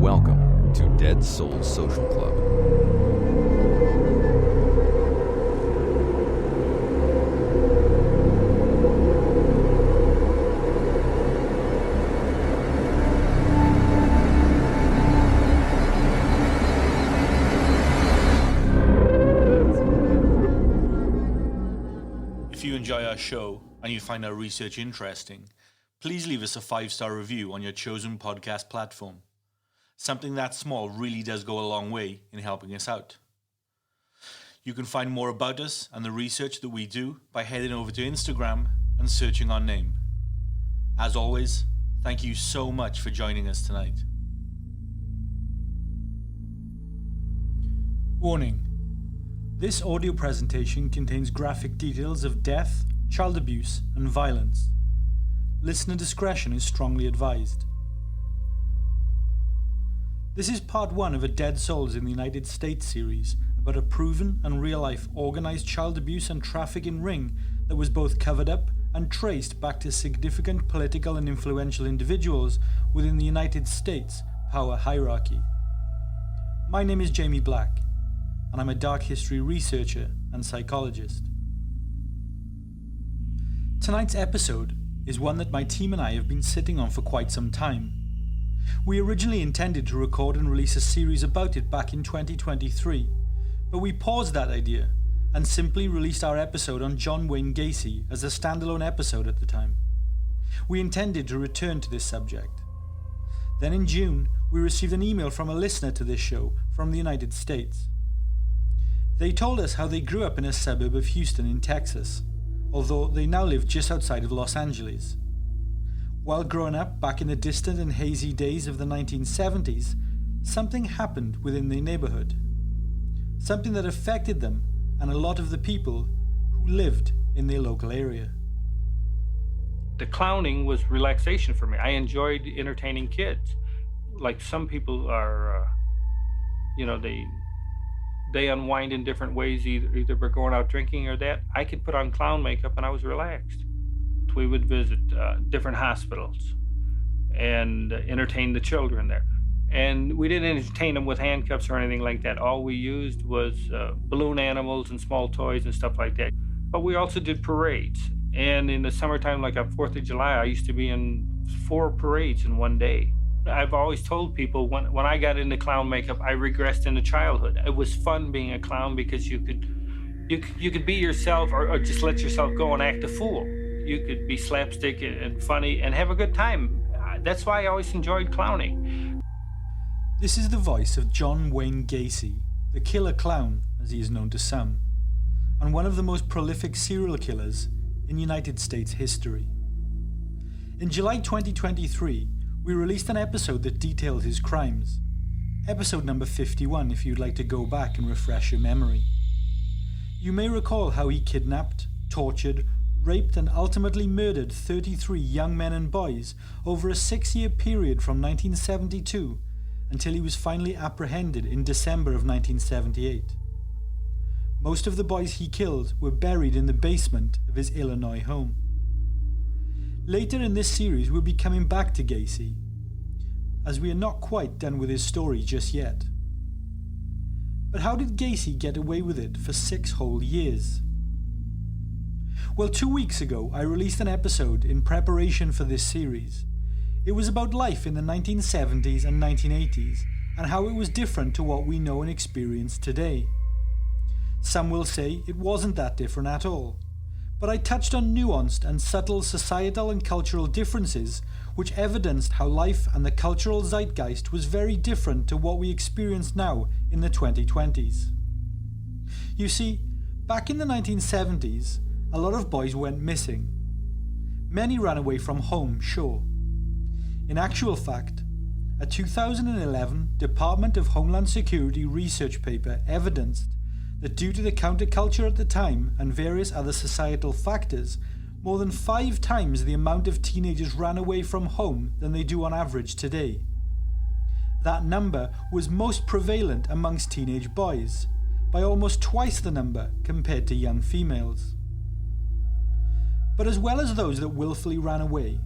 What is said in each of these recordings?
Welcome to Dead Souls Social Club. If you enjoy our show and you find our research interesting, please leave us a 5-star review on your chosen podcast platform. Something that small really does go a long way in helping us out. You can find more about us and the research that we do by heading over to Instagram and searching our name. As always, thank you so much for joining us tonight. Warning. This audio presentation contains graphic details of death, child abuse, and violence. Listener discretion is strongly advised. This is part 1 of a Dead Souls in the United States series about a proven and real-life organised child abuse and trafficking ring that was both covered up and traced back to significant political and influential individuals within the United States power hierarchy. My name is Jamie Black, and I'm a dark history researcher and psychologist. Tonight's episode is one that my team and I have been sitting on for quite some time. We originally intended to record and release a series about it back in 2023, but we paused that idea and simply released our episode on John Wayne Gacy as a standalone episode at the time. We intended to return to this subject. Then in June, we received an email from a listener to this show from the United States. They told us how they grew up in a suburb of Houston in Texas, although they now live just outside of Los Angeles. While growing up back in the distant and hazy days of the 1970s, something happened within their neighborhood. Something that affected them and a lot of the people who lived in their local area. The clowning was relaxation for me. I enjoyed entertaining kids. Like some people are, they unwind in different ways, either by going out drinking or that. I could put on clown makeup and I was relaxed. We would visit different hospitals and entertain the children there. And we didn't entertain them with handcuffs or anything like that. All we used was balloon animals and small toys and stuff like that. But we also did parades. And in the summertime, like on 4th of July, I used to be in 4 parades in one day. I've always told people when I got into clown makeup, I regressed into childhood. It was fun being a clown because you could be yourself or just let yourself go and act a fool. You could be slapstick and funny and have a good time. That's why I always enjoyed clowning. This is the voice of John Wayne Gacy, the killer clown, as he is known to some, and one of the most prolific serial killers in United States history. In July 2023, we released an episode that detailed his crimes. Episode number 51 if you'd like to go back and refresh your memory. You may recall how he kidnapped, tortured, raped and ultimately murdered 33 young men and boys over a 6-year period from 1972 until he was finally apprehended in December of 1978. Most of the boys he killed were buried in the basement of his Illinois home. Later in this series we'll be coming back to Gacy, as we are not quite done with his story just yet. But how did Gacy get away with it for 6 whole years? Well, 2 weeks ago, I released an episode in preparation for this series. It was about life in the 1970s and 1980s, and how it was different to what we know and experience today. Some will say it wasn't that different at all, but I touched on nuanced and subtle societal and cultural differences which evidenced how life and the cultural zeitgeist was very different to what we experience now in the 2020s. You see, back in the 1970s, a lot of boys went missing. Many ran away from home, sure. In actual fact, a 2011 Department of Homeland Security research paper evidenced that due to the counterculture at the time and various other societal factors, more than 5 times the amount of teenagers ran away from home than they do on average today. That number was most prevalent amongst teenage boys, by almost twice the number compared to young females. But as well as those that willfully ran away,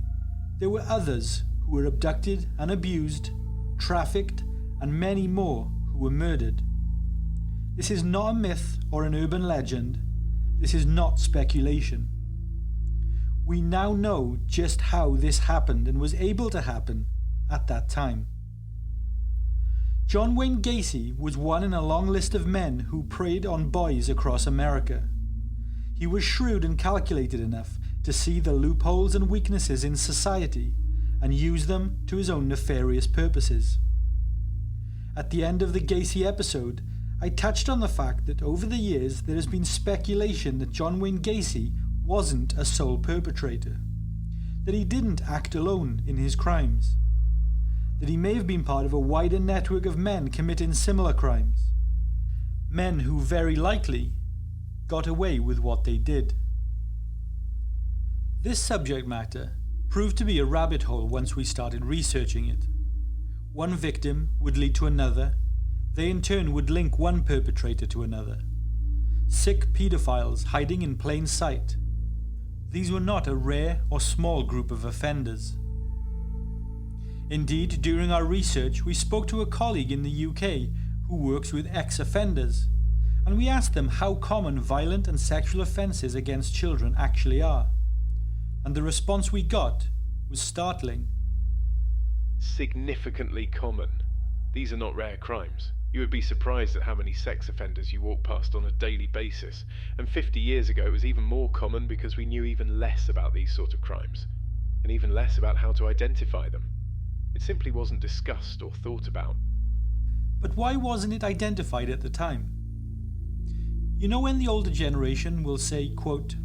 there were others who were abducted and abused, trafficked, and many more who were murdered. This is not a myth or an urban legend. This is not speculation. We now know just how this happened and was able to happen at that time. John Wayne Gacy was one in a long list of men who preyed on boys across America. He was shrewd and calculated enough to see the loopholes and weaknesses in society and use them to his own nefarious purposes. At the end of the Gacy episode, I touched on the fact that over the years there has been speculation that John Wayne Gacy wasn't a sole perpetrator, that he didn't act alone in his crimes, that he may have been part of a wider network of men committing similar crimes, men who very likely got away with what they did. This subject matter proved to be a rabbit hole once we started researching it. One victim would lead to another. They in turn would link one perpetrator to another. Sick paedophiles hiding in plain sight. These were not a rare or small group of offenders. Indeed, during our research, we spoke to a colleague in the UK who works with ex-offenders, and we asked them how common violent and sexual offences against children actually are. And the response we got was startling. Significantly common. These are not rare crimes. You would be surprised at how many sex offenders you walk past on a daily basis. And 50 years ago it was even more common because we knew even less about these sort of crimes, and even less about how to identify them. It simply wasn't discussed or thought about. But why wasn't it identified at the time? You know when the older generation will say, quote,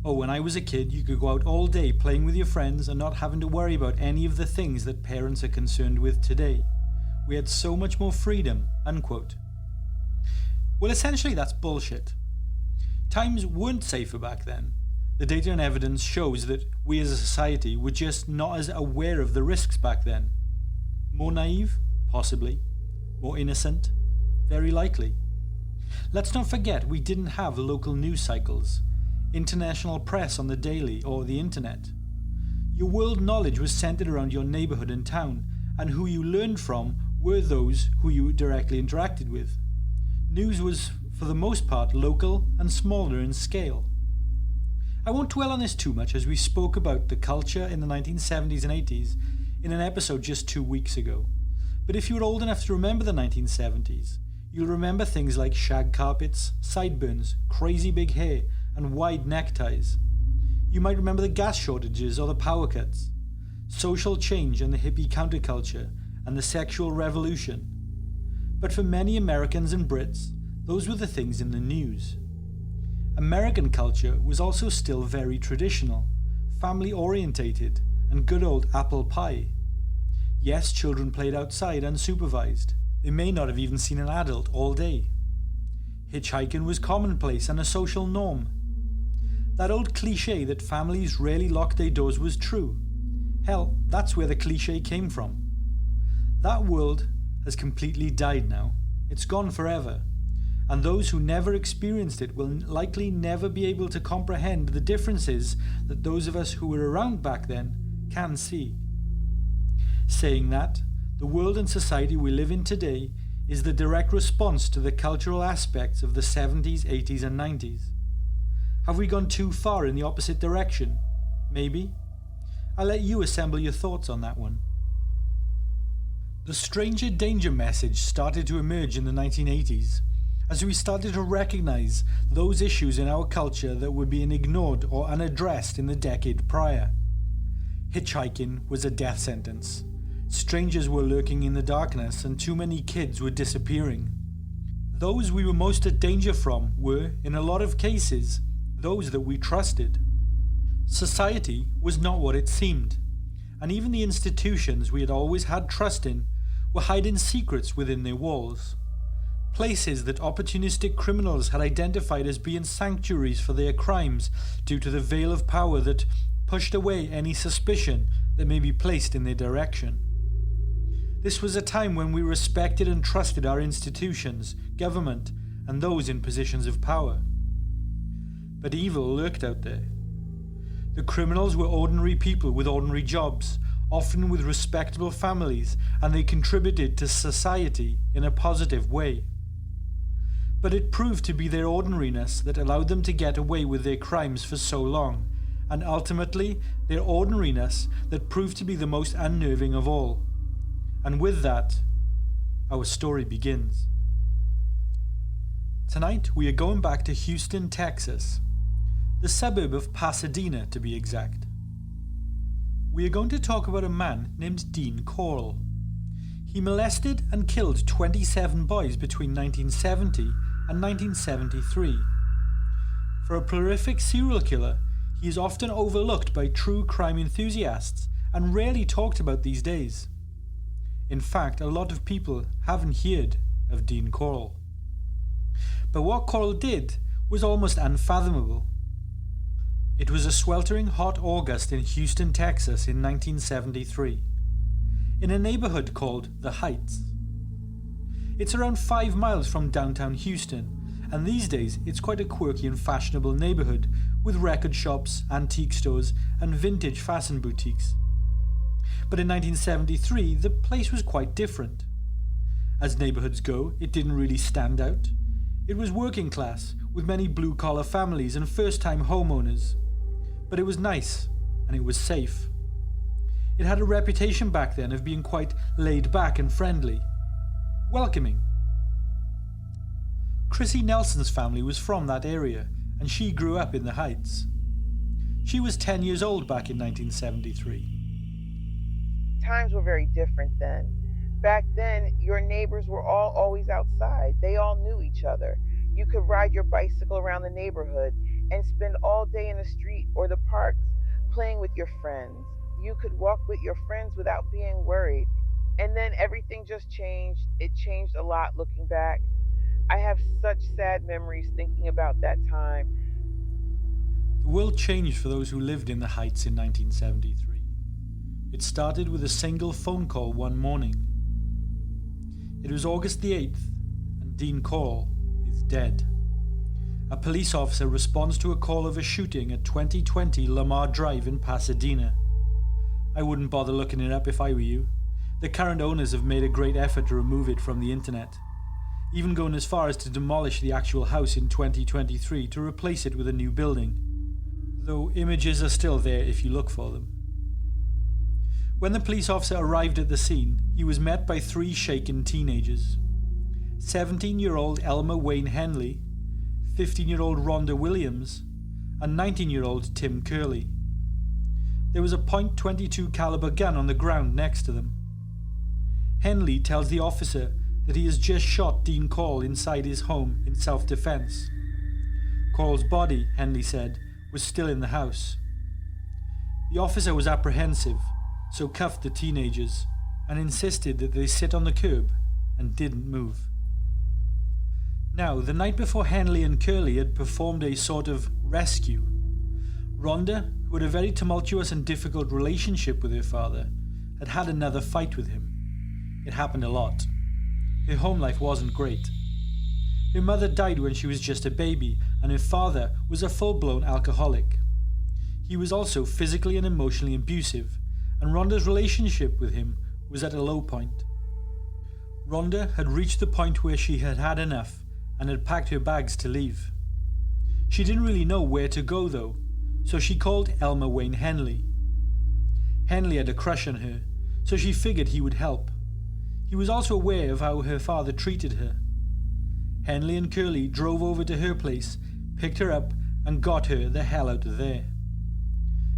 "Oh, when I was a kid, you could go out all day playing with your friends and not having to worry about any of the things that parents are concerned with today. We had so much more freedom," unquote. Well, essentially that's bullshit. Times weren't safer back then. The data and evidence shows that we as a society were just not as aware of the risks back then. More naive? Possibly. More innocent? Very likely. Let's not forget we didn't have local news cycles, international press on the daily or the internet. Your world knowledge was centered around your neighborhood and town, and who you learned from were those who you directly interacted with. News was, for the most part, local and smaller in scale. I won't dwell on this too much as we spoke about the culture in the 1970s and 80s in an episode just 2 weeks ago. But if you were old enough to remember the 1970s, you'll remember things like shag carpets, sideburns, crazy big hair, and wide neckties. You might remember the gas shortages or the power cuts, social change and the hippie counterculture, and the sexual revolution. But for many Americans and Brits, those were the things in the news. American culture was also still very traditional, family-orientated, and good old apple pie. Yes, children played outside unsupervised. They may not have even seen an adult all day. Hitchhiking was commonplace and a social norm. That old cliché that families rarely locked their doors was true. Hell, that's where the cliché came from. That world has completely died now. It's gone forever. And those who never experienced it will likely never be able to comprehend the differences that those of us who were around back then can see. Saying that, the world and society we live in today is the direct response to the cultural aspects of the 70s, 80s and 90s. Have we gone too far in the opposite direction? Maybe. I'll let you assemble your thoughts on that one. The stranger danger message started to emerge in the 1980s, as we started to recognize those issues in our culture that were being ignored or unaddressed in the decade prior. Hitchhiking was a death sentence. Strangers were lurking in the darkness and too many kids were disappearing. Those we were most at danger from were, in a lot of cases, those that we trusted. Society was not what it seemed, and even the institutions we had always had trust in were hiding secrets within their walls. Places that opportunistic criminals had identified as being sanctuaries for their crimes due to the veil of power that pushed away any suspicion that may be placed in their direction. This was a time when we respected and trusted our institutions, government, and those in positions of power. But evil lurked out there. The criminals were ordinary people with ordinary jobs, often with respectable families, and they contributed to society in a positive way. But it proved to be their ordinariness that allowed them to get away with their crimes for so long, and ultimately their ordinariness that proved to be the most unnerving of all. And with that, our story begins. Tonight we are going back to Houston, Texas, the suburb of Pasadena to be exact. We are going to talk about a man named Dean Corll. He molested and killed 27 boys between 1970 and 1973. For a prolific serial killer, he is often overlooked by true crime enthusiasts and rarely talked about these days. In fact, a lot of people haven't heard of Dean Corll. But what Corll did was almost unfathomable. It was a sweltering hot August in Houston, Texas in 1973, in a neighborhood called The Heights. It's around 5 miles from downtown Houston, and these days it's quite a quirky and fashionable neighborhood with record shops, antique stores, and vintage fashion boutiques. But in 1973, the place was quite different. As neighborhoods go, it didn't really stand out. It was working class, with many blue-collar families and first-time homeowners. But it was nice, and it was safe. It had a reputation back then of being quite laid back and friendly, welcoming. Chrissy Nelson's family was from that area, and she grew up in the Heights. She was 10 years old back in 1973. Times were very different then. Back then, your neighbors were all always outside. They all knew each other. You could ride your bicycle around the neighborhood and spend all day in the street or the parks playing with your friends. You could walk with your friends without being worried. And then everything just changed. It changed a lot looking back. I have such sad memories thinking about that time. The world changed for those who lived in the Heights in 1973. It started with a single phone call one morning. It was August the 8th, and Dean Corll is dead. A police officer responds to a call of a shooting at 2020 Lamar Drive in Pasadena. I wouldn't bother looking it up if I were you. The current owners have made a great effort to remove it from the internet, even going as far as to demolish the actual house in 2023 to replace it with a new building, though images are still there if you look for them. When the police officer arrived at the scene, he was met by 3 shaken teenagers. 17-year-old Elmer Wayne Henley, 15-year-old Rhonda Williams, and 19-year-old Tim Curley. There was a .22 caliber gun on the ground next to them. Henley tells the officer that he has just shot Dean Corll inside his home in self-defense. Corll's body, Henley said, was still in the house. The officer was apprehensive, so cuffed the teenagers and insisted that they sit on the curb and didn't move. Now, the night before Henley and Curley had performed a sort of rescue, Rhonda, who had a very tumultuous and difficult relationship with her father, had had another fight with him. It happened a lot. Her home life wasn't great. Her mother died when she was just a baby, and her father was a full-blown alcoholic. He was also physically and emotionally abusive, and Rhonda's relationship with him was at a low point. Rhonda had reached the point where she had had enough and had packed her bags to leave. She didn't really know where to go though, so she called Elmer Wayne Henley. Henley had a crush on her, so she figured he would help. He was also aware of how her father treated her. Henley and Curley drove over to her place, picked her up, and got her the hell out of there.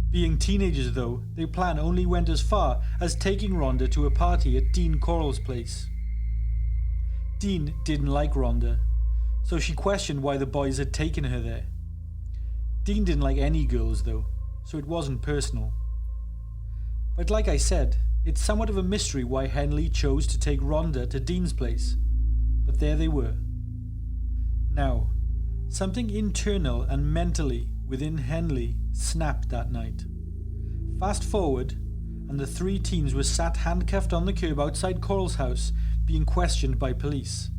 Being teenagers though, their plan only went as far as taking Rhonda to a party at Dean Corll's place. Dean didn't like Rhonda, so she questioned why the boys had taken her there. Dean didn't like any girls though, so it wasn't personal. But like I said, it's somewhat of a mystery why Henley chose to take Rhonda to Dean's place, but there they were. Now, something internal and mentally within Henley snapped that night. Fast forward, and the 3 teens were sat handcuffed on the curb outside Corll's house, being questioned by police.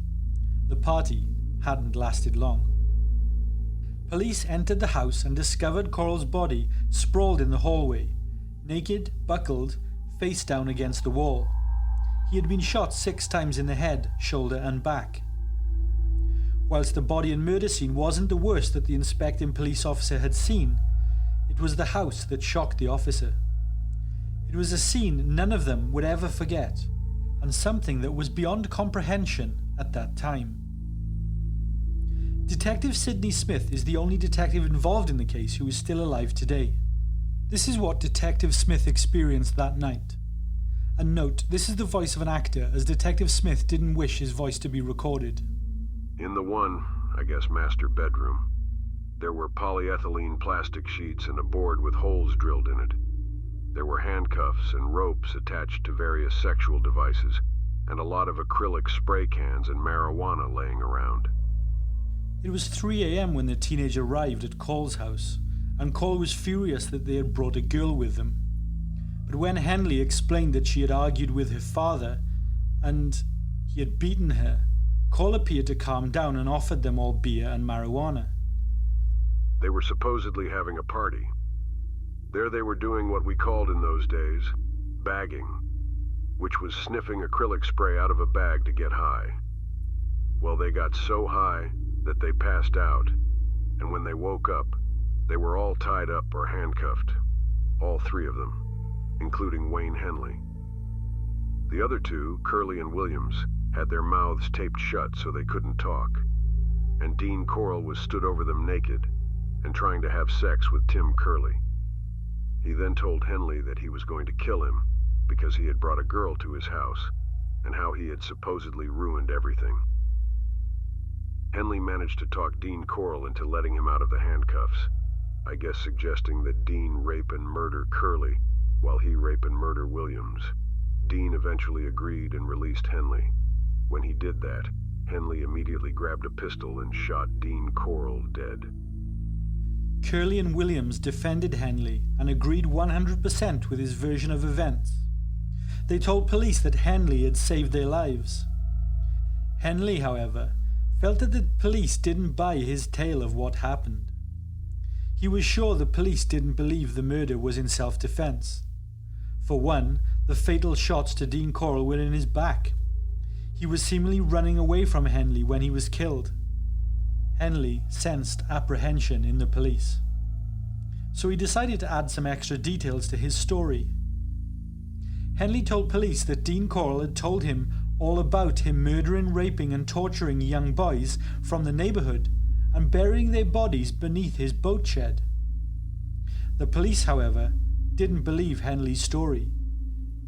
The party hadn't lasted long. Police entered the house and discovered Corll's body sprawled in the hallway, naked, buckled, face down against the wall. He had been shot 6 times in the head, shoulder and back. Whilst the body and murder scene wasn't the worst that the inspecting police officer had seen, it was the house that shocked the officer. It was a scene none of them would ever forget, and something that was beyond comprehension at that time. Detective Sidney Smith is the only detective involved in the case who is still alive today. This is what Detective Smith experienced that night. And note, this is the voice of an actor, as Detective Smith didn't wish his voice to be recorded. In the one, I guess, master bedroom, there were polyethylene plastic sheets and a board with holes drilled in it. There were handcuffs and ropes attached to various sexual devices, and a lot of acrylic spray cans and marijuana laying around. It was 3 a.m. when the teenage arrived at Corll's house, and Corll was furious that they had brought a girl with them. But when Henley explained that she had argued with her father, and he had beaten her, Corll appeared to calm down and offered them all beer and marijuana. They were supposedly having a party. There they were doing what we called in those days bagging, which was sniffing acrylic spray out of a bag to get high. Well, they got so high that they passed out, and when they woke up, they were all tied up or handcuffed, all 3 of them, including Wayne Henley. The other 2, Curley and Williams, had their mouths taped shut so they couldn't talk, and Dean Corll was stood over them naked and trying to have sex with Tim Curley. He then told Henley that he was going to kill him because he had brought a girl to his house and how he had supposedly ruined everything. Henley managed to talk Dean Corll into letting him out of the handcuffs, I guess suggesting that Dean rape and murder Curley while he rape and murder Williams. Dean eventually agreed and released Henley. When he did that, Henley immediately grabbed a pistol and shot Dean Corll dead. Curley and Williams defended Henley and agreed 100% with his version of events. They told police that Henley had saved their lives. Henley, however, felt that the police didn't buy his tale of what happened. He was sure the police didn't believe the murder was in self-defense. For one, the fatal shots to Dean Corll were in his back. He was seemingly running away from Henley when he was killed. Henley sensed apprehension in the police, so he decided to add some extra details to his story. Henley told police that Dean Corll had told him all about him murdering, raping and torturing young boys from the neighbourhood and burying their bodies beneath his boat shed. The police, however, didn't believe Henley's story.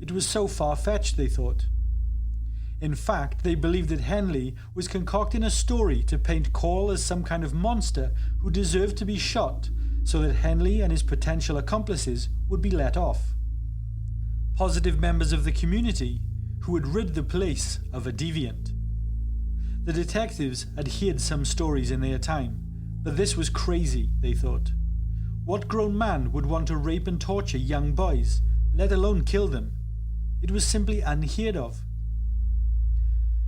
It was so far-fetched, they thought. In fact, they believed that Henley was concocting a story to paint Corll as some kind of monster who deserved to be shot so that Henley and his potential accomplices would be let off. Positive members of the community who would rid the police of a deviant. The detectives had heard some stories in their time, but this was crazy, they thought. What grown man would want to rape and torture young boys, let alone kill them? It was simply unheard of.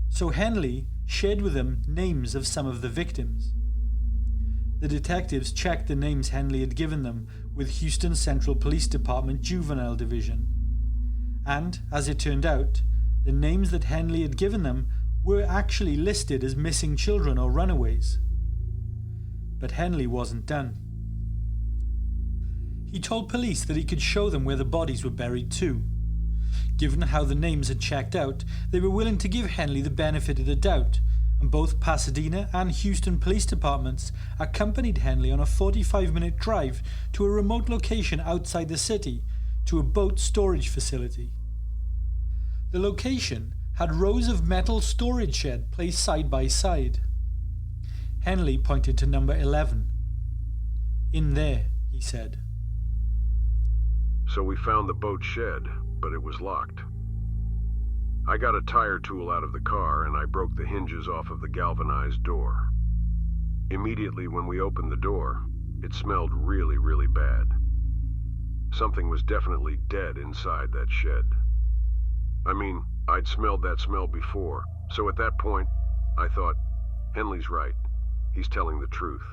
So Henley shared with them names of some of the victims. The detectives checked the names Henley had given them with Houston Central Police Department Juvenile Division. And, as it turned out, the names that Henley had given them were actually listed as missing children or runaways. But Henley wasn't done. He told police that he could show them where the bodies were buried too. Given how the names had checked out, they were willing to give Henley the benefit of the doubt, and both Pasadena and Houston police departments accompanied Henley on a 45-minute drive to a remote location outside the city, to a boat storage facility. The location had rows of metal storage sheds placed side by side. Henley pointed to number 11. "In there," he said. So we found the boat shed, but it was locked. I got a tire tool out of the car and I broke the hinges off of the galvanized door. Immediately when we opened the door, it smelled really, really bad. Something was definitely dead inside that shed. I mean, I'd smelled that smell before, so at that point, I thought, Henley's right. He's telling the truth.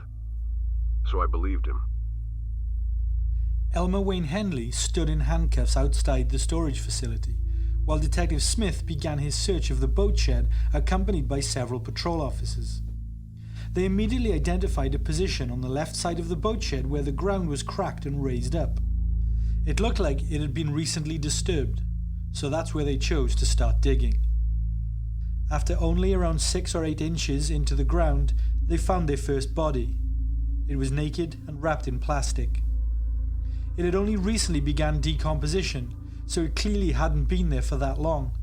So I believed him. Elmer Wayne Henley stood in handcuffs outside the storage facility, while Detective Smith began his search of the boat shed, accompanied by several patrol officers. They immediately identified a position on the left side of the boat shed where the ground was cracked and raised up. It looked like it had been recently disturbed, so that's where they chose to start digging. After only around 6 or 8 inches into the ground, they found their first body. It was naked and wrapped in plastic. It had only recently begun decomposition, so it clearly hadn't been there for that long.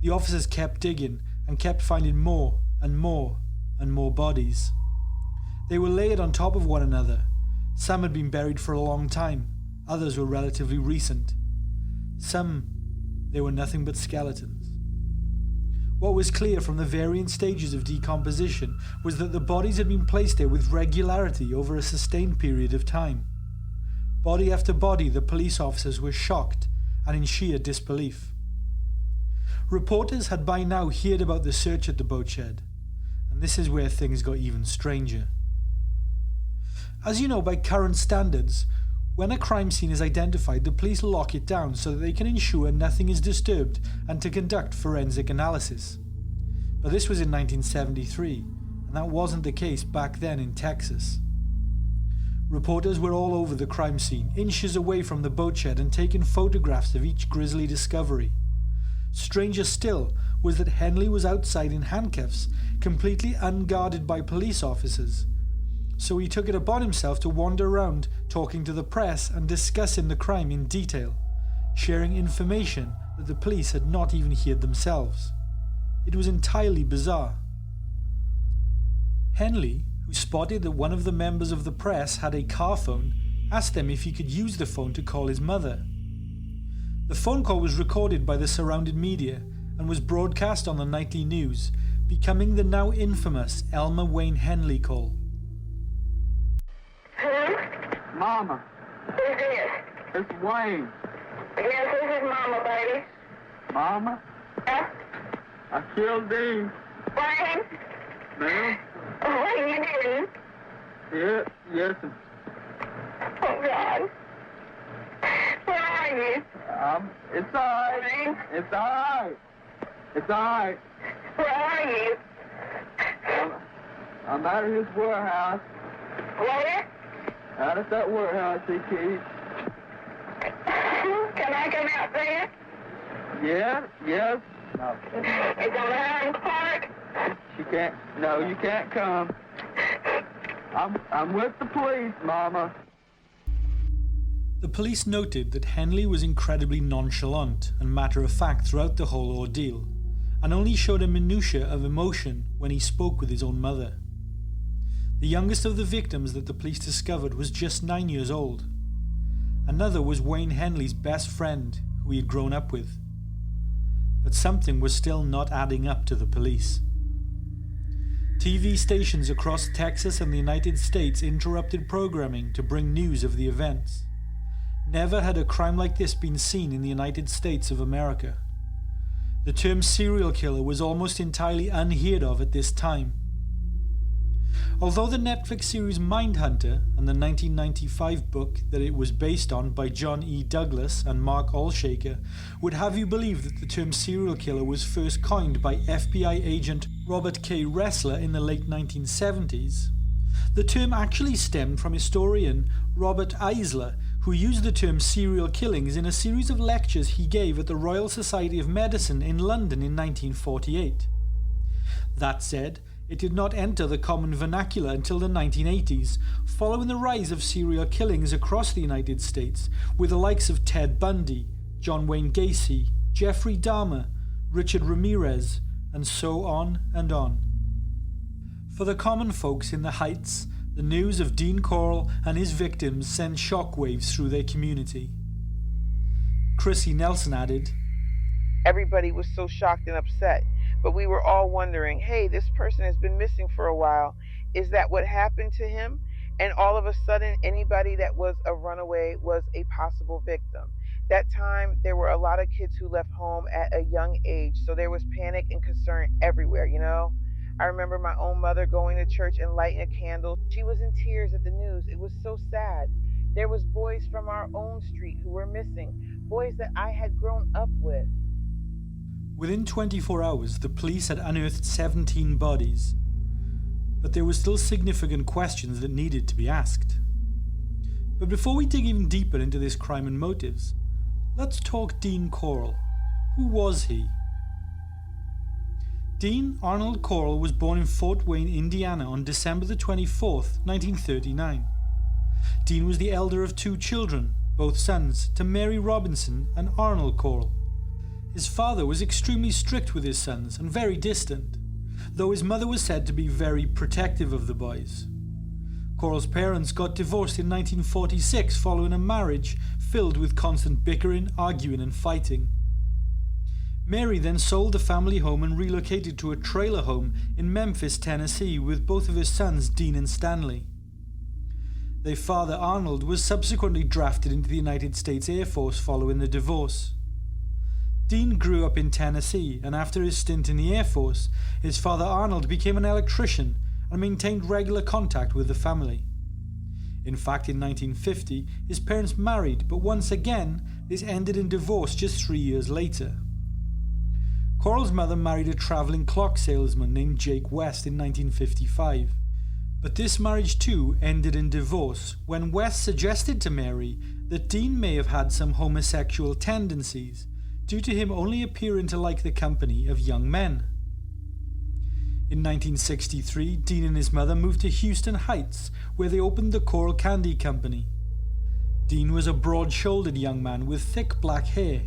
The officers kept digging and kept finding more and more and more bodies. They were layered on top of one another. Some had been buried for a long time, others were relatively recent. Some, they were nothing but skeletons. What was clear from the varying stages of decomposition was that the bodies had been placed there with regularity over a sustained period of time. Body after body, the police officers were shocked and in sheer disbelief. Reporters had by now heard about the search at the boat shed, and this is where things got even stranger. As you know, by current standards, when a crime scene is identified, the police lock it down so that they can ensure nothing is disturbed and to conduct forensic analysis. But this was in 1973, and that wasn't the case back then in Texas. Reporters were all over the crime scene, inches away from the boat shed, and taking photographs of each grisly discovery. Stranger still was that Henley was outside in handcuffs, completely unguarded by police officers. So he took it upon himself to wander around, talking to the press and discussing the crime in detail, sharing information that the police had not even heard themselves. It was entirely bizarre. Henley, who spotted that one of the members of the press had a car phone, asked them if he could use the phone to call his mother. The phone call was recorded by the surrounding media and was broadcast on the nightly news, becoming the now infamous Elmer Wayne Henley call. Mama. Who's this? It's Wayne. Yes, this is Mama, baby. Mama, Huh? I killed Dean. Wayne? Ma'am? Wayne, you didn't? Yes. Oh, God. Where are you? It's alright. Wayne? It's alright. It's alright. Where are you? I'm out of his warehouse. Where? Out at that warehouse he keeps. Can I come out there? Yes. No. It's on the Highland Park. She can't. No, you can't come. I'm with the police, Mama. The police noted that Henley was incredibly nonchalant and matter-of-fact throughout the whole ordeal, and only showed a minutiae of emotion when he spoke with his own mother. The youngest of the victims that the police discovered was just 9 years old. Another was Wayne Henley's best friend, who he had grown up with. But something was still not adding up to the police. TV stations across Texas and the United States interrupted programming to bring news of the events. Never had a crime like this been seen in the United States of America. The term serial killer was almost entirely unheard of at this time. Although the Netflix series Mindhunter and the 1995 book that it was based on by John E. Douglas and Mark Olshaker would have you believe that the term serial killer was first coined by FBI agent Robert K. Ressler in the late 1970s, the term actually stemmed from historian Robert Eisler, who used the term serial killings in a series of lectures he gave at the Royal Society of Medicine in London in 1948. That said, it did not enter the common vernacular until the 1980s, following the rise of serial killings across the United States, with the likes of Ted Bundy, John Wayne Gacy, Jeffrey Dahmer, Richard Ramirez, and so on and on. For the common folks in the Heights, the news of Dean Corll and his victims sent shockwaves through their community. Chrissy Nelson added, Everybody was so shocked and upset, but we were all wondering, hey, this person has been missing for a while. Is that what happened to him? And all of a sudden, anybody that was a runaway was a possible victim. That time, there were a lot of kids who left home at a young age, so there was panic and concern everywhere, you know? I remember my own mother going to church and lighting a candle. She was in tears at the news. It was so sad. There was boys from our own street who were missing, boys that I had grown up with. Within 24 hours, the police had unearthed 17 bodies, but there were still significant questions that needed to be asked. But before we dig even deeper into this crime and motives, let's talk Dean Corll. Who was he? Dean Arnold Corll was born in Fort Wayne, Indiana on December the 24th, 1939. Dean was the elder of 2 children, both sons, to Mary Robinson and Arnold Corll. His father was extremely strict with his sons and very distant, though his mother was said to be very protective of the boys. Corll's parents got divorced in 1946 following a marriage filled with constant bickering, arguing and fighting. Mary then sold the family home and relocated to a trailer home in Memphis, Tennessee with both of his sons, Dean and Stanley. Their father, Arnold, was subsequently drafted into the United States Air Force following the divorce. Dean grew up in Tennessee, and after his stint in the Air Force, his father Arnold became an electrician and maintained regular contact with the family. In fact, in 1950, his parents married, but once again, this ended in divorce just 3 years later. Corll's mother married a travelling clock salesman named Jake West in 1955. But this marriage too ended in divorce when West suggested to Mary that Dean may have had some homosexual tendencies due to him only appearing to like the company of young men. In 1963, Dean and his mother moved to Houston Heights, where they opened the Corll Candy Company. Dean was a broad-shouldered young man with thick black hair,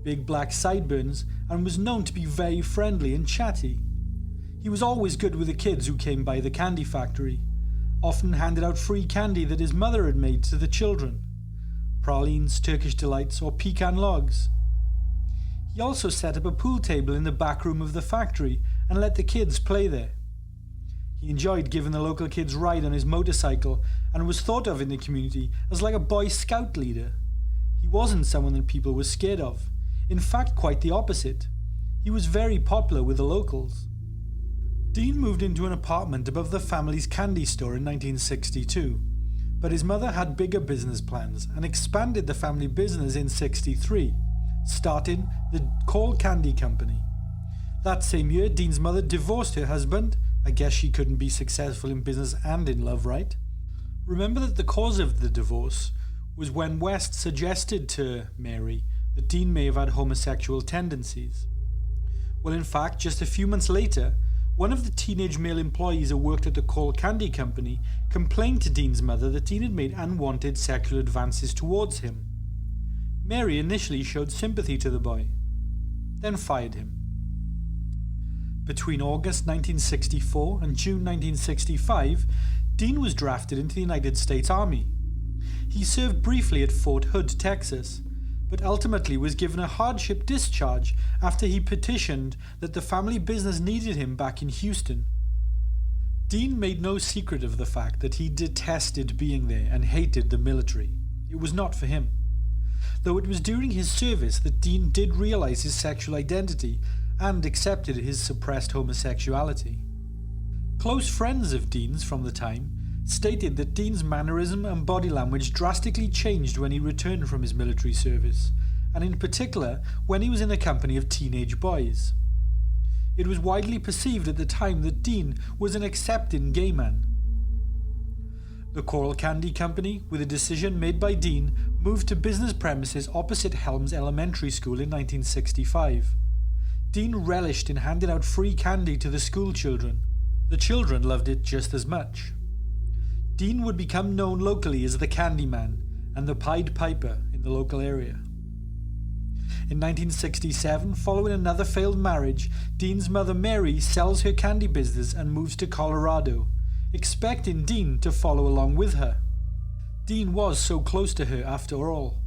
big black sideburns, and was known to be very friendly and chatty. He was always good with the kids who came by the candy factory, often handed out free candy that his mother had made to the children, pralines, Turkish delights, or pecan logs. He also set up a pool table in the back room of the factory and let the kids play there. He enjoyed giving the local kids a ride on his motorcycle and was thought of in the community as like a Boy Scout leader. He wasn't someone that people were scared of. In fact, quite the opposite. He was very popular with the locals. Dean moved into an apartment above the family's candy store in 1962, but his mother had bigger business plans and expanded the family business in 1963, starting the Corll Candy Company. That same year, Dean's mother divorced her husband. I guess she couldn't be successful in business and in love, right? Remember that the cause of the divorce was when West suggested to Mary that Dean may have had homosexual tendencies. Well, in fact, just a few months later, one of the teenage male employees who worked at the Corll Candy Company complained to Dean's mother that Dean had made unwanted sexual advances towards him. Mary initially showed sympathy to the boy, then fired him. Between August 1964 and June 1965, Dean was drafted into the United States Army. He served briefly at Fort Hood, Texas, but ultimately was given a hardship discharge after he petitioned that the family business needed him back in Houston. Dean made no secret of the fact that he detested being there and hated the military. It was not for him. Though it was during his service that Dean did realize his sexual identity and accepted his suppressed homosexuality. Close friends of Dean's from the time stated that Dean's mannerism and body language drastically changed when he returned from his military service, and in particular when he was in the company of teenage boys. It was widely perceived at the time that Dean was an accepting gay man. The Corll Candy Company, with a decision made by Dean, moved to business premises opposite Helms Elementary School in 1965. Dean relished in handing out free candy to the school children. The children loved it just as much. Dean would become known locally as the Candy Man and the Pied Piper in the local area. In 1967, following another failed marriage, Dean's mother Mary sells her candy business and moves to Colorado, expecting Dean to follow along with her. Dean was so close to her after all.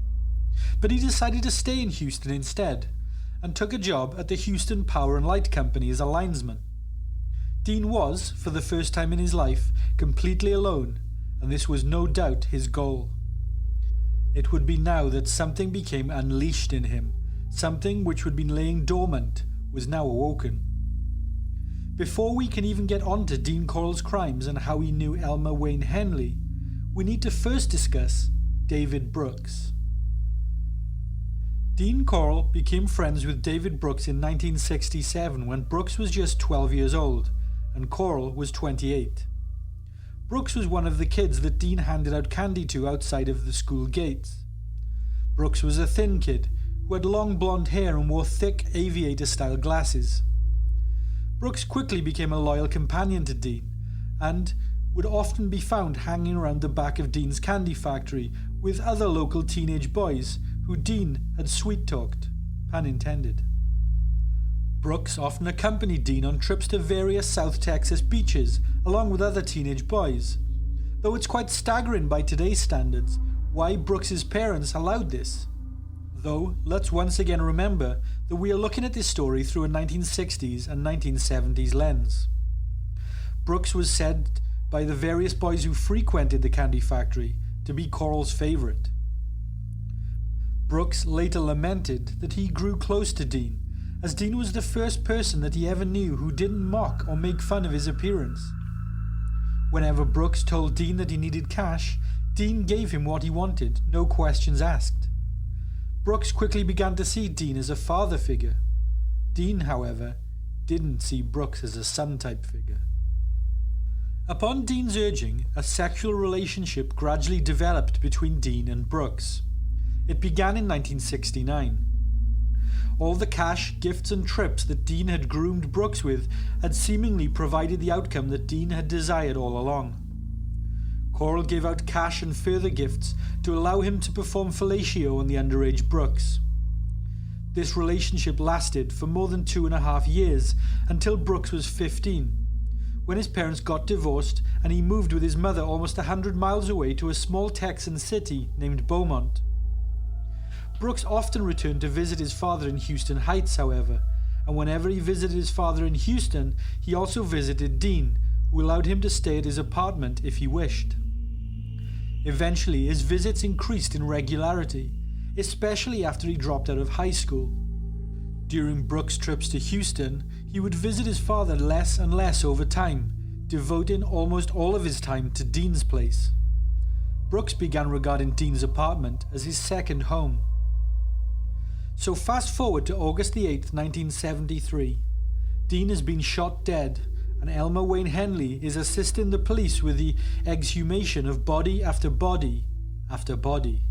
But he decided to stay in Houston instead, and took a job at the Houston Power and Light Company as a linesman. Dean was, for the first time in his life, completely alone, and this was no doubt his goal. It would be now that something became unleashed in him, something which had been laying dormant was now awoken. Before we can even get on to Dean Corll's crimes and how he knew Elmer Wayne Henley, we need to first discuss David Brooks. Dean Corll became friends with David Brooks in 1967 when Brooks was just 12 years old and Corll was 28. Brooks was one of the kids that Dean handed out candy to outside of the school gates. Brooks was a thin kid who had long blonde hair and wore thick aviator-style glasses. Brooks quickly became a loyal companion to Dean and would often be found hanging around the back of Dean's candy factory with other local teenage boys who Dean had sweet-talked, pun intended. Brooks often accompanied Dean on trips to various South Texas beaches along with other teenage boys, though it's quite staggering by today's standards why Brooks's parents allowed this. Though, let's once again remember that we are looking at this story through a 1960s and 1970s lens. Brooks was said by the various boys who frequented the candy factory to be Corll's favourite. Brooks later lamented that he grew close to Dean, as Dean was the first person that he ever knew who didn't mock or make fun of his appearance. Whenever Brooks told Dean that he needed cash, Dean gave him what he wanted, no questions asked. Brooks quickly began to see Dean as a father figure. Dean, however, didn't see Brooks as a son-type figure. Upon Dean's urging, a sexual relationship gradually developed between Dean and Brooks. It began in 1969. All the cash, gifts and trips that Dean had groomed Brooks with had seemingly provided the outcome that Dean had desired all along. Corll gave out cash and further gifts to allow him to perform fellatio on the underage Brooks. This relationship lasted for more than 2.5 years until Brooks was 15, when his parents got divorced and he moved with his mother almost 100 miles away to a small Texan city named Beaumont. Brooks often returned to visit his father in Houston Heights, however, and whenever he visited his father in Houston, he also visited Dean, who allowed him to stay at his apartment if he wished. Eventually, his visits increased in regularity, especially after he dropped out of high school. During Brooks' trips to Houston, he would visit his father less and less over time, devoting almost all of his time to Dean's place. Brooks began regarding Dean's apartment as his second home. So fast forward to August the 8th, 1973. Dean has been shot dead, and Elmer Wayne Henley is assisting the police with the exhumation of body after body after body.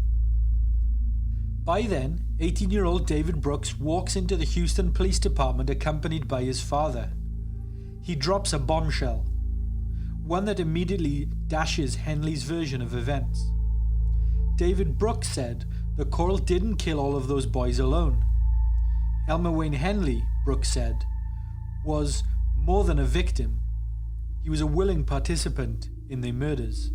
By then, 18-year-old David Brooks walks into the Houston Police Department accompanied by his father. He drops a bombshell, one that immediately dashes Henley's version of events. David Brooks said that Corll didn't kill all of those boys alone. Elmer Wayne Henley, Brooks said, was more than a victim. He was a willing participant in the murders.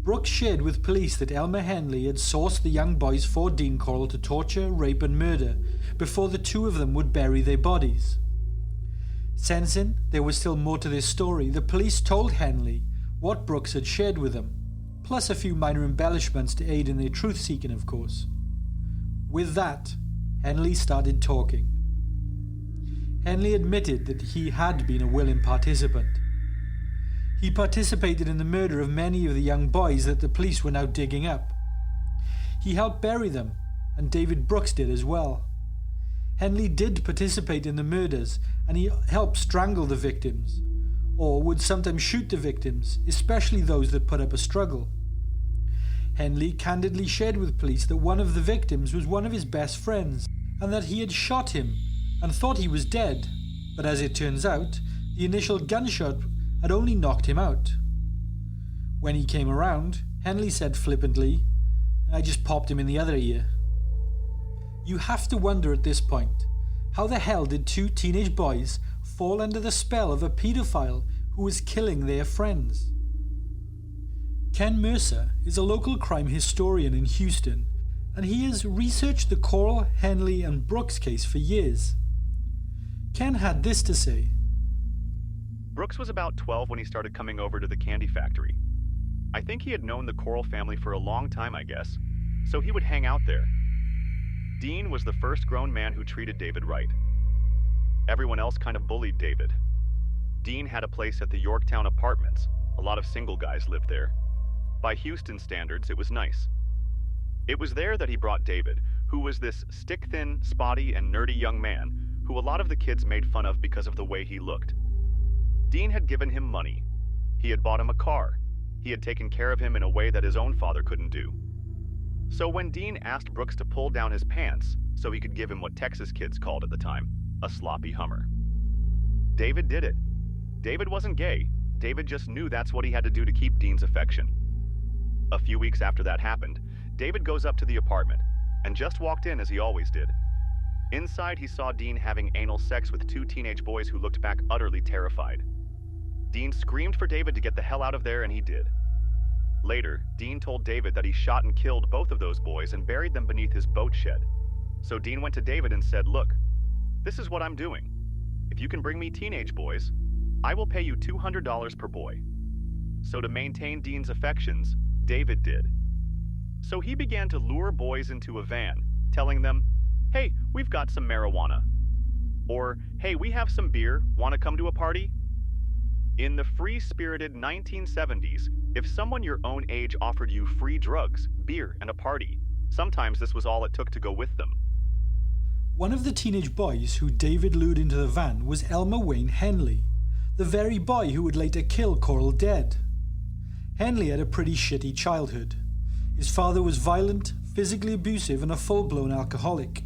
Brooks shared with police that Elmer Henley had sourced the young boys for Dean Corll to torture, rape and murder before the two of them would bury their bodies. Sensing there was still more to this story, the police told Henley what Brooks had shared with them, plus a few minor embellishments to aid in their truth-seeking, of course. With that, Henley started talking. Henley admitted that he had been a willing participant. He participated in the murder of many of the young boys that the police were now digging up. He helped bury them, and David Brooks did as well. Henley did participate in the murders, and he helped strangle the victims, or would sometimes shoot the victims, especially those that put up a struggle. Henley candidly shared with police that one of the victims was one of his best friends, and that he had shot him and thought he was dead, but as it turns out, the initial gunshot had only knocked him out. When he came around, Henley said flippantly, "I just popped him in the other ear." You have to wonder at this point, how the hell did two teenage boys fall under the spell of a pedophile who was killing their friends? Ken Mercer is a local crime historian in Houston, and he has researched the Corll, Henley and Brooks case for years. Ken had this to say. Brooks was about 12 when he started coming over to the candy factory. I think he had known the Corll family for a long time, I guess, so he would hang out there. Dean was the first grown man who treated David right. Everyone else kind of bullied David. Dean had a place at the Yorktown Apartments. A lot of single guys lived there. By Houston standards, it was nice. It was there that he brought David, who was this stick-thin, spotty, and nerdy young man who a lot of the kids made fun of because of the way he looked. Dean had given him money. He had bought him a car. He had taken care of him in a way that his own father couldn't do. So when Dean asked Brooks to pull down his pants so he could give him what Texas kids called at the time, a sloppy Hummer, David did it. David wasn't gay. David just knew that's what he had to do to keep Dean's affection. A few weeks after that happened, David goes up to the apartment and just walked in as he always did. Inside, he saw Dean having anal sex with two teenage boys who looked back utterly terrified. Dean screamed for David to get the hell out of there, and he did. Later, Dean told David that he shot and killed both of those boys and buried them beneath his boat shed. So Dean went to David and said, "Look, this is what I'm doing. If you can bring me teenage boys, I will pay you $200 per boy." So to maintain Dean's affections, David did. So he began to lure boys into a van, telling them, "Hey, we've got some marijuana." Or, "Hey, we have some beer. Want to come to a party?" In the free-spirited 1970s, if someone your own age offered you free drugs, beer, and a party, sometimes this was all it took to go with them. One of the teenage boys who David lured into the van was Elmer Wayne Henley, the very boy who would later kill Corll dead. Henley had a pretty shitty childhood. His father was violent, physically abusive, and a full-blown alcoholic.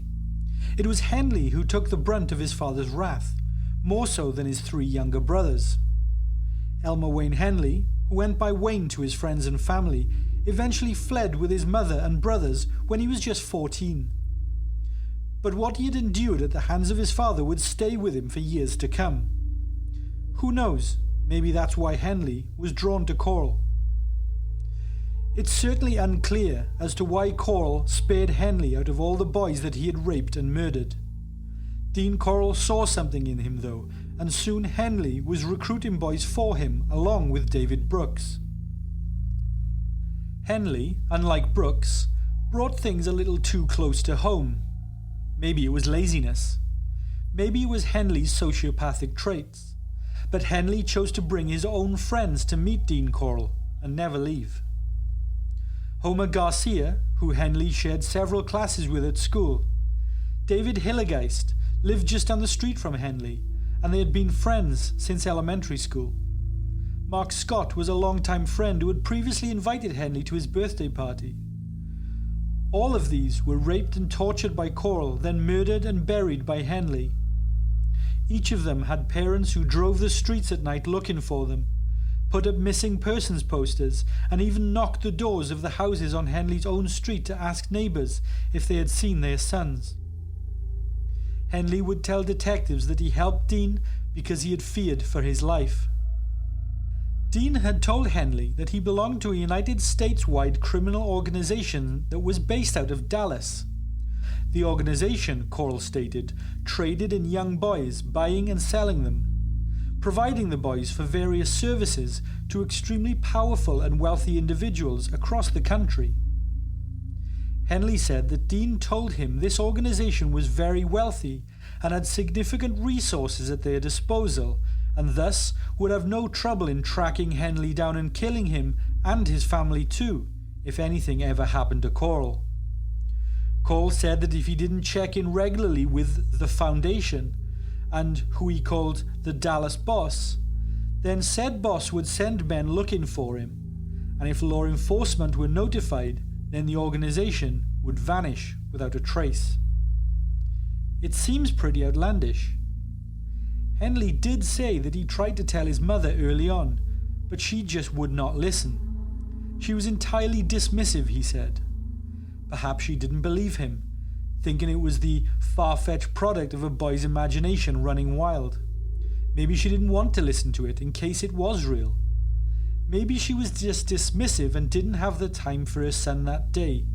It was Henley who took the brunt of his father's wrath, more so than his three younger brothers. Elmer Wayne Henley, who went by Wayne to his friends and family, eventually fled with his mother and brothers when he was just 14. But what he had endured at the hands of his father would stay with him for years to come. Who knows, maybe that's why Henley was drawn to Corll. It's certainly unclear as to why Corll spared Henley out of all the boys that he had raped and murdered. Dean Corll saw something in him though, and soon Henley was recruiting boys for him along with David Brooks. Henley, unlike Brooks, brought things a little too close to home. Maybe it was laziness. Maybe it was Henley's sociopathic traits. But Henley chose to bring his own friends to meet Dean Corll and never leave. Homer Garcia, who Henley shared several classes with at school. David Hillergeist lived just down the street from Henley, and they had been friends since elementary school. Mark Scott was a longtime friend who had previously invited Henley to his birthday party. All of these were raped and tortured by Corll, then murdered and buried by Henley. Each of them had parents who drove the streets at night looking for them, put up missing persons posters, and even knocked the doors of the houses on Henley's own street to ask neighbours if they had seen their sons. Henley would tell detectives that he helped Dean because he had feared for his life. Dean had told Henley that he belonged to a United States-wide criminal organization that was based out of Dallas. The organization, Corll stated, traded in young boys, buying and selling them, providing the boys for various services to extremely powerful and wealthy individuals across the country. Henley said that Dean told him this organization was very wealthy and had significant resources at their disposal, and thus would have no trouble in tracking Henley down and killing him and his family too, if anything ever happened to Corll. Corll said that if he didn't check in regularly with the Foundation, and who he called the Dallas boss, then said boss would send men looking for him, and if law enforcement were notified, then the organization would vanish without a trace. It seems pretty outlandish. Henley did say that he tried to tell his mother early on, but she just would not listen. She was entirely dismissive, he said. Perhaps she didn't believe him, thinking it was the far-fetched product of a boy's imagination running wild. Maybe she didn't want to listen to it in case it was real. Maybe she was just dismissive and didn't have the time for her son that day.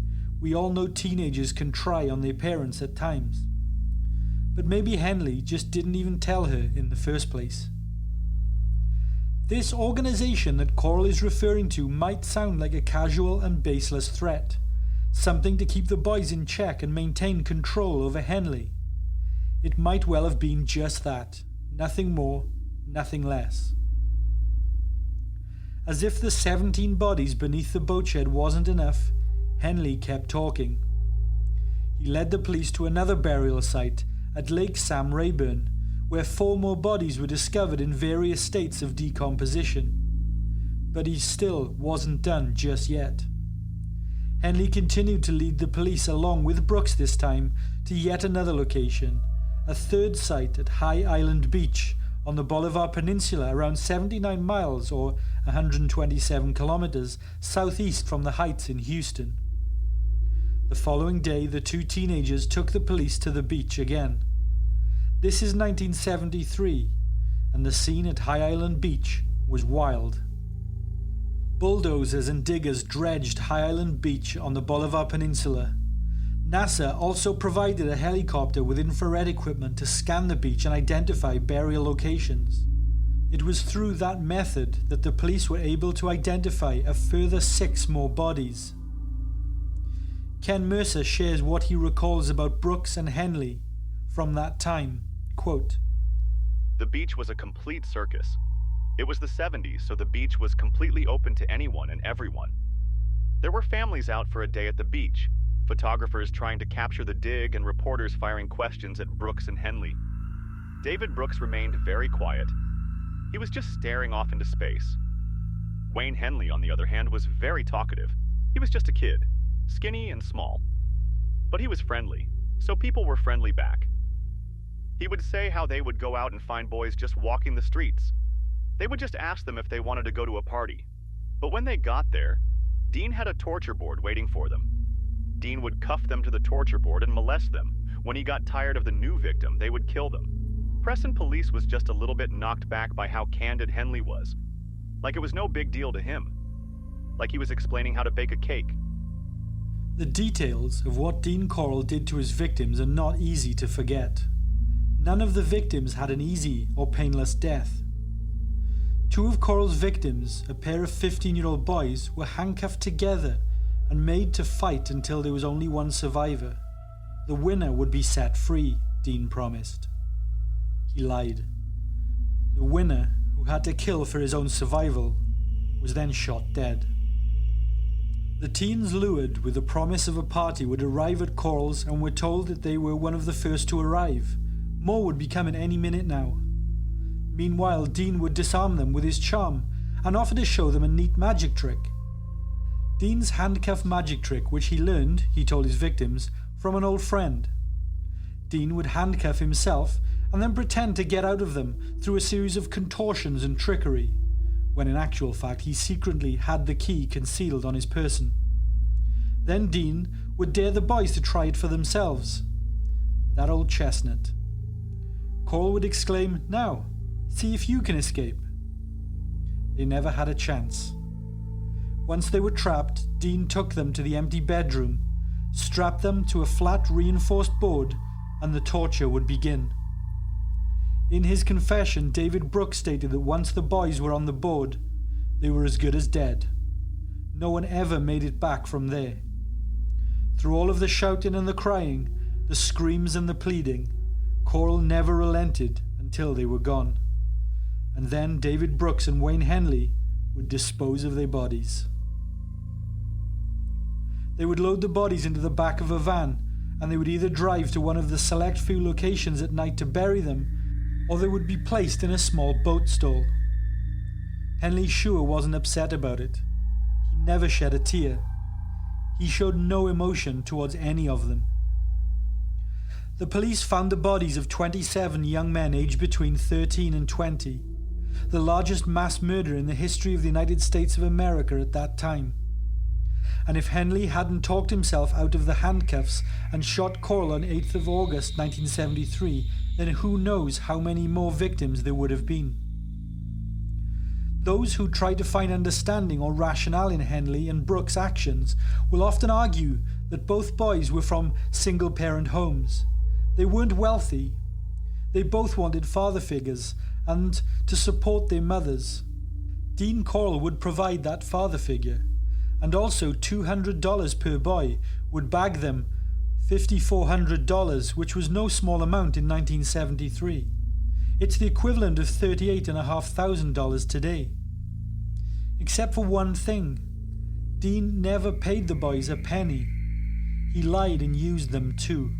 We all know teenagers can try on their parents at times. But maybe Henley just didn't even tell her in the first place. This organization that Corll is referring to might sound like a casual and baseless threat, something to keep the boys in check and maintain control over Henley. It might well have been just that, nothing more, nothing less. As if the 17 bodies beneath the boat shed wasn't enough, Henley kept talking. He led the police to another burial site at Lake Sam Rayburn, where 4 more bodies were discovered in various states of decomposition. But he still wasn't done just yet. Henley continued to lead the police along with Brooks this time to yet another location, a third site at High Island Beach on the Bolivar Peninsula, around 79 miles or 127 kilometers southeast from the Heights in Houston. The following day, the 2 teenagers took the police to the beach again. This is 1973, and the scene at High Island Beach was wild. Bulldozers and diggers dredged High Island Beach on the Bolivar Peninsula. NASA also provided a helicopter with infrared equipment to scan the beach and identify burial locations. It was through that method that the police were able to identify a further 6 more bodies. Ken Mercer shares what he recalls about Brooks and Henley from that time. Quote, "The beach was a complete circus. It was the 70s, so the beach was completely open to anyone and everyone. There were families out for a day at the beach, photographers trying to capture the dig and reporters firing questions at Brooks and Henley. David Brooks remained very quiet. He was just staring off into space. Wayne Henley, on the other hand, was very talkative. He was just a kid, skinny and small. But he was friendly, so people were friendly back. He would say how they would go out and find boys just walking the streets. They would just ask them if they wanted to go to a party. But when they got there, Dean had a torture board waiting for them. Dean would cuff them to the torture board and molest them. When he got tired of the new victim, they would kill them. Preston Police was just a little bit knocked back by how candid Henley was. Like it was no big deal to him. Like he was explaining how to bake a cake." The details of what Dean Corll did to his victims are not easy to forget. None of the victims had an easy or painless death. 2 of Corll's victims, a pair of 15-year-old boys, were handcuffed together and made to fight until there was only one survivor. The winner would be set free, Dean promised. He lied. The winner, who had to kill for his own survival, was then shot dead. The teens, lured with the promise of a party, would arrive at Corll's and were told that they were one of the first to arrive. More would be coming any minute now. Meanwhile, Dean would disarm them with his charm and offer to show them a neat magic trick. Dean's handcuff magic trick, which he learned, he told his victims, from an old friend. Dean would handcuff himself and then pretend to get out of them through a series of contortions and trickery, when in actual fact he secretly had the key concealed on his person. Then Dean would dare the boys to try it for themselves. That old chestnut. Corll would exclaim, "Now, see if you can escape." They never had a chance. Once they were trapped, Dean took them to the empty bedroom, strapped them to a flat reinforced board, and the torture would begin. In his confession, David Brooks stated that once the boys were on the board, they were as good as dead. No one ever made it back from there. Through all of the shouting and the crying, the screams and the pleading, Corll never relented until they were gone. And then David Brooks and Wayne Henley would dispose of their bodies. They would load the bodies into the back of a van, and they would either drive to one of the select few locations at night to bury them, or they would be placed in a small boat stall. Henley sure wasn't upset about it. He never shed a tear. He showed no emotion towards any of them. The police found the bodies of 27 young men aged between 13 and 20, the largest mass murder in the history of the United States of America at that time. And if Henley hadn't talked himself out of the handcuffs and shot Corll on 8th of August 1973, then who knows how many more victims there would have been. Those who try to find understanding or rationale in Henley and Brooks' actions will often argue that both boys were from single-parent homes. They weren't wealthy. They both wanted father figures and to support their mothers. Dean Corll would provide that father figure, and also $200 per boy would bag them $5,400, which was no small amount in 1973. It's the equivalent of $38,500 today. Except for one thing. Dean never paid the boys a penny. He lied and used them too.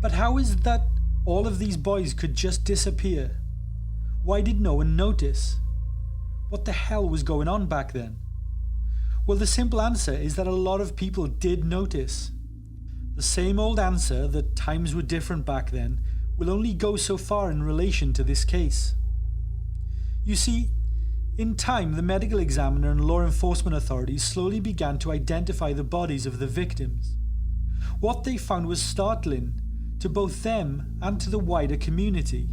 But how is it that all of these boys could just disappear? Why did no one notice? What the hell was going on back then? Well, the simple answer is that a lot of people did notice. The same old answer that times were different back then will only go so far in relation to this case. You see, in time, the medical examiner and law enforcement authorities slowly began to identify the bodies of the victims. What they found was startling to both them and to the wider community.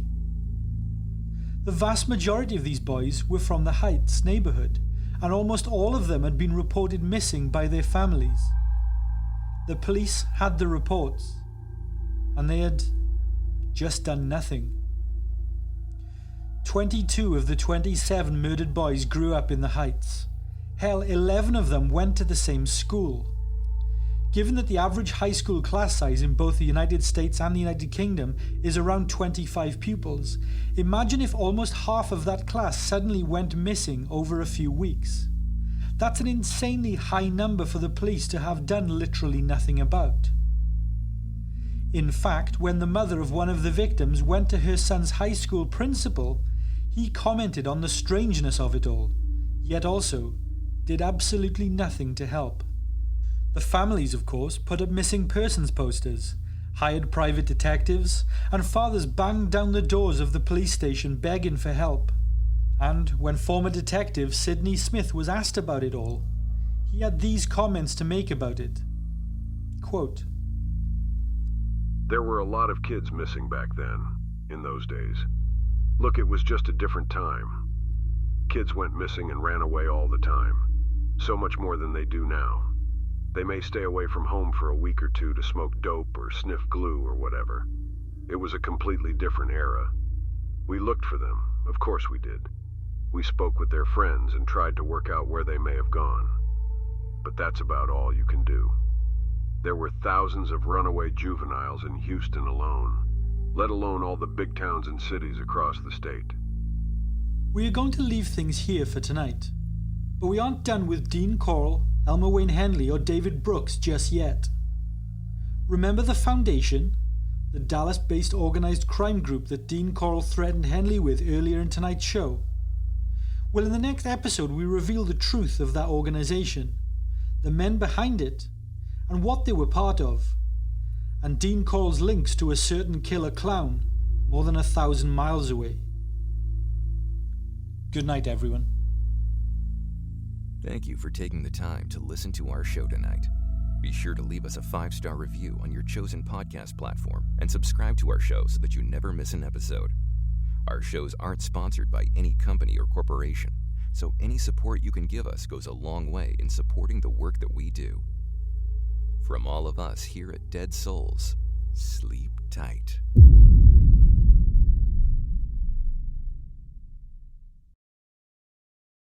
The vast majority of these boys were from the Heights neighborhood, and almost all of them had been reported missing by their families. The police had the reports, and they had just done nothing. 22 of the 27 murdered boys grew up in the Heights. Hell, 11 of them went to the same school. Given that the average high school class size in both the United States and the United Kingdom is around 25 pupils, imagine if almost half of that class suddenly went missing over a few weeks. That's an insanely high number for the police to have done literally nothing about. In fact, when the mother of one of the victims went to her son's high school principal, he commented on the strangeness of it all, yet also did absolutely nothing to help. The families, of course, put up missing persons posters, hired private detectives, and fathers banged down the doors of the police station begging for help. And when former detective Sidney Smith was asked about it all, he had these comments to make about it. Quote, "There were a lot of kids missing back then, in those days. Look, it was just a different time. Kids went missing and ran away all the time, so much more than they do now. They may stay away from home for a week or two to smoke dope or sniff glue or whatever. It was a completely different era. We looked for them, of course we did. We spoke with their friends and tried to work out where they may have gone. But that's about all you can do. There were thousands of runaway juveniles in Houston alone, let alone all the big towns and cities across the state." We are going to leave things here for tonight, but we aren't done with Dean Corll, Elmer Wayne Henley, or David Brooks just yet. Remember the Foundation, the Dallas-based organized crime group that Dean Corll threatened Henley with earlier in tonight's show? Well, in the next episode we reveal the truth of that organization, the men behind it, and what they were part of, and Dean Corll's links to a certain killer clown more than 1,000 miles away. Good night, everyone. Thank you for taking the time to listen to our show tonight. Be sure to leave us a 5-star review on your chosen podcast platform and subscribe to our show so that you never miss an episode. Our shows aren't sponsored by any company or corporation, so any support you can give us goes a long way in supporting the work that we do. From all of us here at Dead Souls, sleep tight.